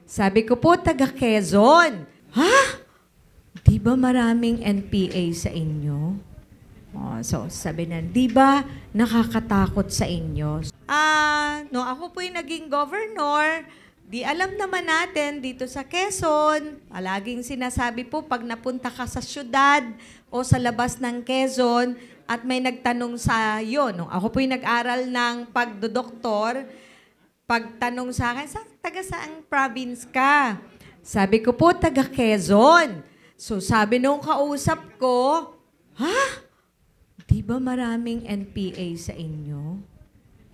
Sabi ko po, taga Quezon. Ha? Di ba maraming NPA sa inyo? Oh, so, sabi na, di ba nakakatakot sa inyo? No, ako po'y naging governor. Di alam naman natin dito sa Quezon, palaging sinasabi po, pag napunta ka sa syudad o sa labas ng Quezon, at may nagtanong sa iyo, no? Ako po'y nag-aral ng pagdodoktor, pagtanong sa akin, taga saang province ka? Sabi ko po, taga Quezon. So sabi nung kausap ko, ha? Di ba maraming NPA sa inyo?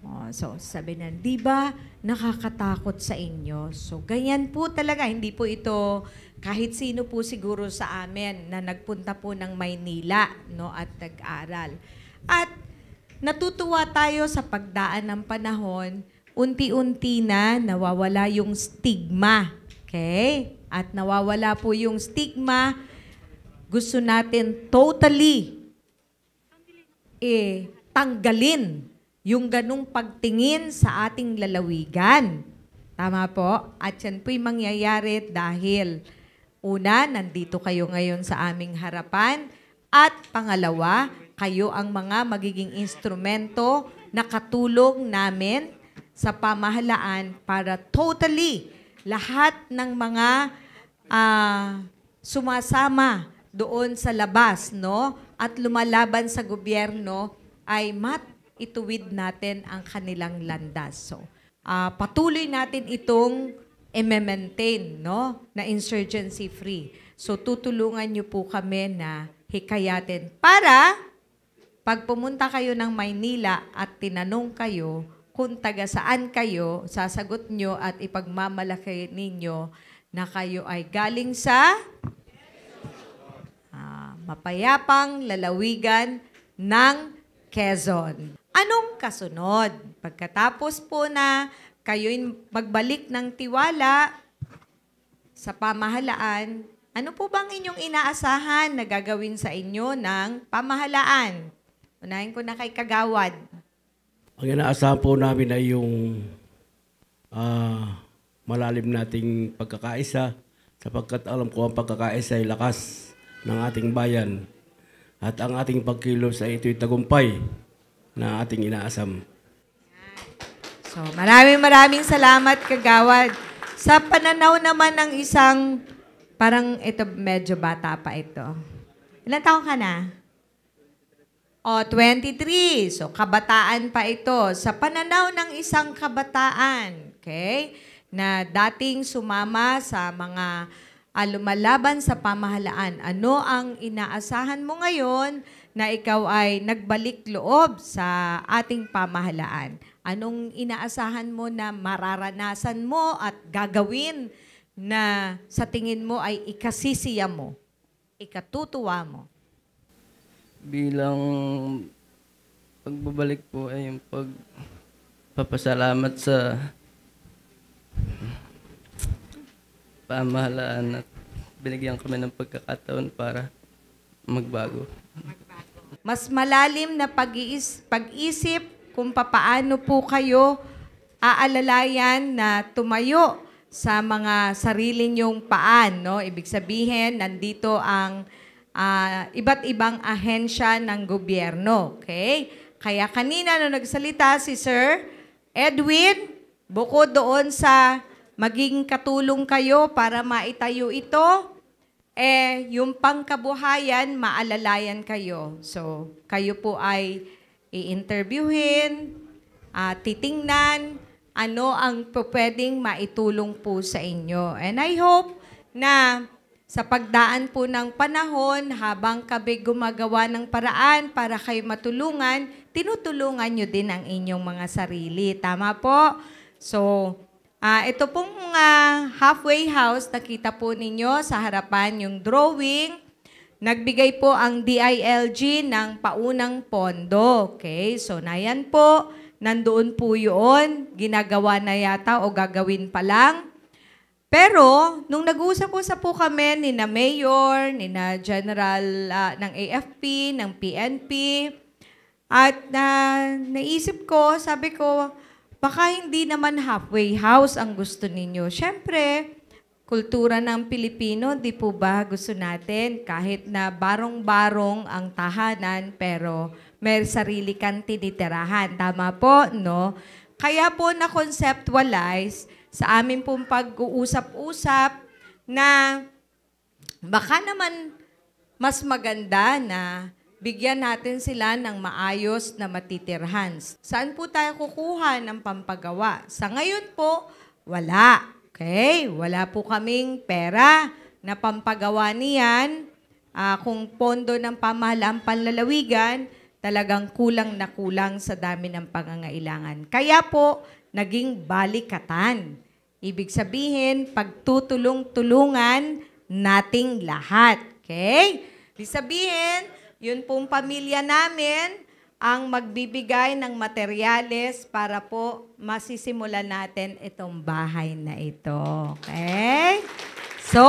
Oh, so sabi na, di ba nakakatakot sa inyo? So ganyan po talaga, hindi po ito kahit sino po siguro sa amin na nagpunta po ng Maynila, no, at nag-aral. At natutuwa tayo sa pagdaan ng panahon, unti-unti na nawawala yung stigma. Okay? At nawawala po yung stigma. Gusto natin totally tanggalin yung ganung pagtingin sa ating lalawigan. Tama po? At yan po'y mangyayari dahil una, nandito kayo ngayon sa aming harapan. At pangalawa, kayo ang mga magiging instrumento na katulong namin sa pamahalaan para totally lahat ng mga sumasama doon sa labas, no? At lumalaban sa gobyerno ay ituwid natin ang kanilang landas. So, patuloy natin itong i-maintain, no? Na insurgency free. So, tutulungan niyo po kami na hikayatin para pag pumunta kayo ng Maynila at tinanong kayo kung taga saan kayo, sasagot nyo at ipagmamalaki ninyo na kayo ay galing sa mapayapang lalawigan ng Quezon. Anong kasunod? Pagkatapos po na kayo'y magbalik ng tiwala sa pamahalaan, ano po bang inyong inaasahan na gagawin sa inyo ng pamahalaan? Unahin ko na kay Kagawad. Ang inaasahan po namin ay yung malalim nating pagkakaisa, sapagkat alam ko ang pagkakaisa ay lakas ng ating bayan at ang ating pagkilos ay ito'y tagumpay na ating inaasam. So, maraming salamat, Kagawad. Sa pananaw naman ng isang, parang ito, medyo bata pa ito. Ilan taon ka na? 23. So, kabataan pa ito. Sa pananaw ng isang kabataan, okay, na dating sumama sa mga lumalaban sa pamahalaan, ano ang inaasahan mo ngayon na ikaw ay nagbalik loob sa ating pamahalaan? Anong inaasahan mo na mararanasan mo at gagawin na sa tingin mo ay ikasisiya mo, ikatutuwa mo? Bilang pagbabalik po ay yung pagpapasalamat sa pamahalaan at binigyan kami ng pagkakataon para magbago. Mas malalim na pag-isip kung papaano po kayo aalalayan na tumayo sa mga sarili niyong paan, no? Ibig sabihin, nandito ang iba't ibang ahensya ng gobyerno, okay? Kaya kanina nung nagsalita si Sir Edwin, bukod doon sa maging katulong kayo para maitayo ito, yung pangkabuhayan, maalalayan kayo. So, kayo po ay i-interviewin, titingnan, ano ang pwedeng maitulong po sa inyo. And I hope na sa pagdaan po ng panahon, habang kabi gumagawa ng paraan para kayo matulungan, tinutulungan nyo din ang inyong mga sarili. Tama po? So, ito pong halfway house, nakita po ninyo sa harapan yung drawing. Nagbigay po ang DILG ng paunang pondo. Okay, so na yan po. Nandoon po yun. Ginagawa na yata o gagawin pa lang. Pero, nung nag-usap-usap po kami ni na Mayor, ni na General ng AFP, ng PNP, at naisip ko, sabi ko, baka hindi naman halfway house ang gusto ninyo. Siyempre, kultura ng Pilipino, di po ba gusto natin kahit na barong-barong ang tahanan pero may sarili kang tinitirahan. Tama po, no? Kaya po na-conceptualize sa amin pong pag-uusap-usap na baka naman mas maganda na bigyan natin sila ng maayos na matitirhan. Saan po tayo kukuha ng pampagawa? Sa ngayon po, wala. Okay? Wala po kaming pera na pampagawa niyan. Kung pondo ng pamahalaang panlalawigan, talagang kulang na kulang sa dami ng pangangailangan. Kaya po, naging balikatan. Ibig sabihin, pagtutulong-tulungan nating lahat. Okay? Ibig sabihin, yun pong pamilya namin ang magbibigay ng materyales para po masisimulan natin itong bahay na ito. Okay? So,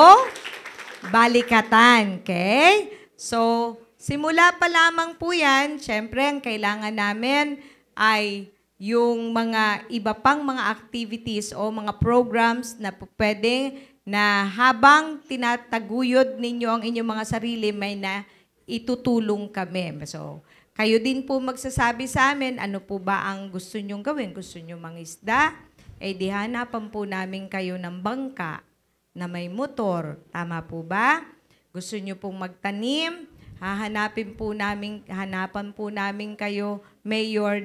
balikatan. Okay? So, simula pa lamang po yan, syempre ang kailangan namin ay yung mga iba pang mga activities o mga programs na pwede na habang tinataguyod ninyo ang inyong mga sarili, may na itutulong kami. So, kayo din po magsasabi sa amin, ano po ba ang gusto nyong gawin? Gusto nyo mangisda? Eh di hanapan po namin kayo ng bangka na may motor. Tama po ba? Gusto nyo pong magtanim? Hanapan po namin kayo, mayor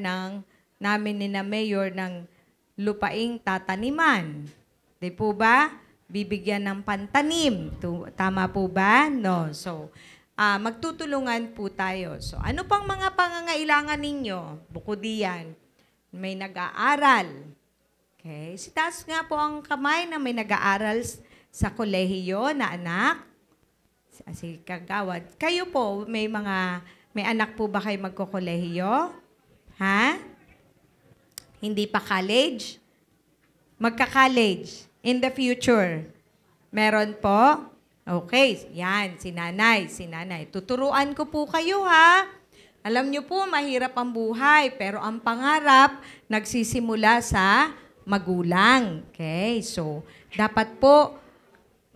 namin ng lupaing tataniman. Di po ba? Bibigyan ng pantanim. Tama po ba? No. So, magtutulungan po tayo. So, ano pang mga pangangailangan ninyo? Bukod diyan, may nag-aaral. Okay? Taas nga po ang kamay na may nag-aaral sa kolehiyo na anak. Si Kagawad. Kayo po, may anak po ba kayo magkokolehiyo? Ha? Hindi pa college? Magka-college in the future. Meron po? Okay, yan, si nanay. Tuturuan ko po kayo, ha? Alam niyo po, mahirap ang buhay, pero ang pangarap nagsisimula sa magulang. Okay, so, dapat po,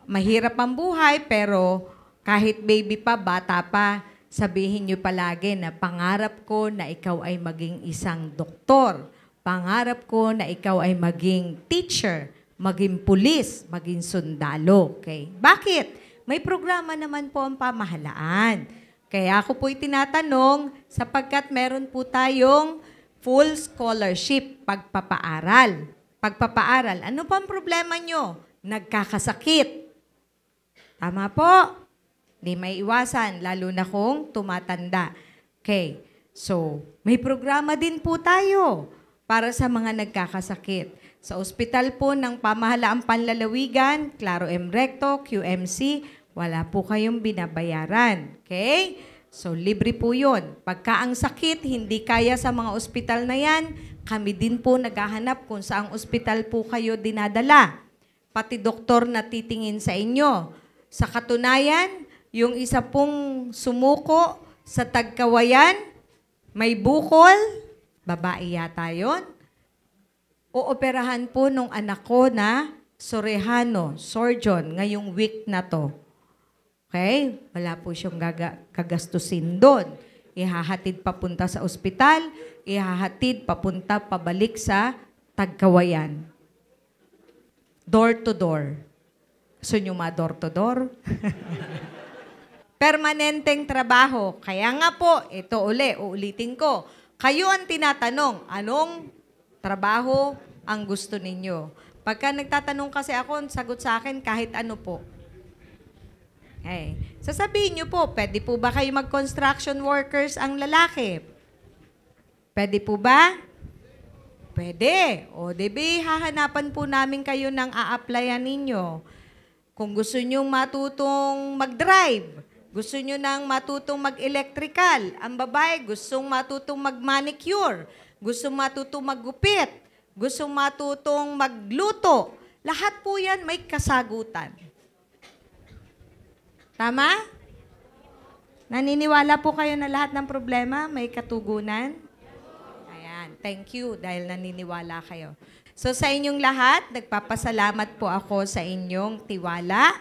mahirap ang buhay, pero kahit baby pa, bata pa, sabihin niyo palagi na pangarap ko na ikaw ay maging isang doktor. Pangarap ko na ikaw ay maging teacher, maging pulis, maging sundalo. Okay? Bakit? May programa naman po ang pamahalaan. Kaya ako po'y tinatanong sapagkat meron po tayong full scholarship pagpapaaral. Ano pa ang problema nyo? Nagkakasakit. Tama po? Di may iwasan, lalo na kung tumatanda. Okay. So, may programa din po tayo para sa mga nagkakasakit. Sa ospital po ng pamahalaang panlalawigan, Claro M. Recto, QMC, wala po kayong binabayaran. Okay? So, libre po yun. Pagka ang sakit, hindi kaya sa mga ospital na yan, kami din po naghahanap kung saang ospital po kayo dinadala. Pati doktor na titingin sa inyo. Sa katunayan, yung isa pong sumuko sa Tagkawayan, may bukol, babae yata yun. Ooperahan po nung anak ko na Sorehano, surgeon, ngayong week na to. Okay? Wala po siyang gagastusin doon. Ihahatid papunta sa ospital, ihahatid papunta pabalik sa Tagkawayan. Door to door. Gusto nyo door to door? Permanenteng trabaho. Kaya nga po, ito uulitin ko. Kayo ang tinatanong, anong trabaho ang gusto ninyo? Pagka nagtatanong kasi ako, sagot sa akin kahit ano po. Okay. Sasabihin nyo po, pwede po ba kayo mag-construction workers ang lalaki? Pwede po ba? Pwede. O, diba, hahanapan po namin kayo ng a-applyan ninyo. Kung gusto nyo matutong mag-drive, gusto nyo nang matutong mag-electrical, ang babae gustong matutong mag-manicure, gustong matutong maggupit, gustong matutong magluto. Lahat po yan may kasagutan. Tama? Naniniwala po kayo na lahat ng problema may katugunan? Ayan, thank you dahil naniniwala kayo. So sa inyong lahat, nagpapasalamat po ako sa inyong tiwala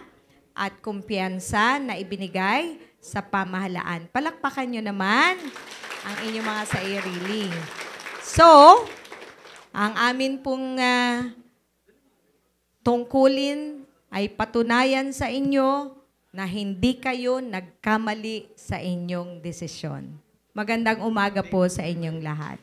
at kumpiyansa na ibinigay sa pamahalaan. Palakpakan nyo naman ang inyong mga sarili. So, ang amin pong tungkulin ay patunayan sa inyo na hindi kayo nagkamali sa inyong desisyon. Magandang umaga po sa inyong lahat.